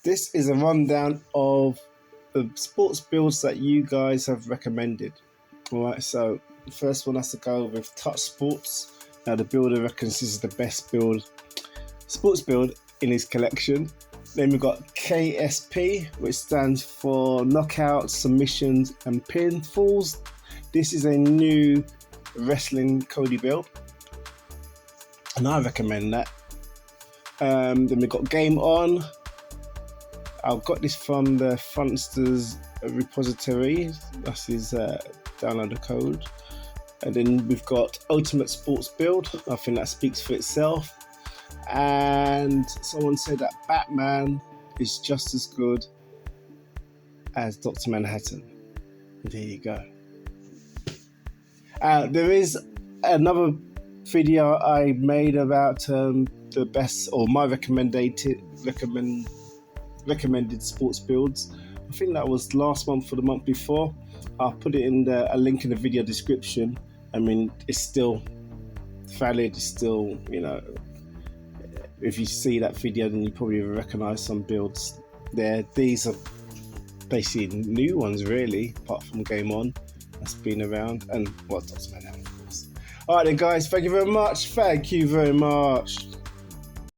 This is a rundown of the sports builds that you guys have recommended. Alright, so the first one has to go with Touch Sports. Now the builder reckons this is the best sports build in his collection. Then we've got KSP, which stands for Knockouts, Submissions and Pinfalls. This is a new wrestling Kodi build, and I recommend that. Then we've got Game On. I've got this from the Funsters repository. That's his download code. And then we've got Ultimate Sports Build. I think that speaks for itself. And someone said that Batman is just as good as Dr. Manhattan. There you go. There is another video I made about the best, or my recommended sports builds. I think that was last month or the month before. I'll put it in a link in the video description. I mean, it's still valid. It's still, you know, if you see that video, then you probably recognize some builds there. These are basically new ones, really, apart from Game On that's been around, and what Dr. Manhattan, of course. All right, then, guys. Thank you very much. Thank you very much.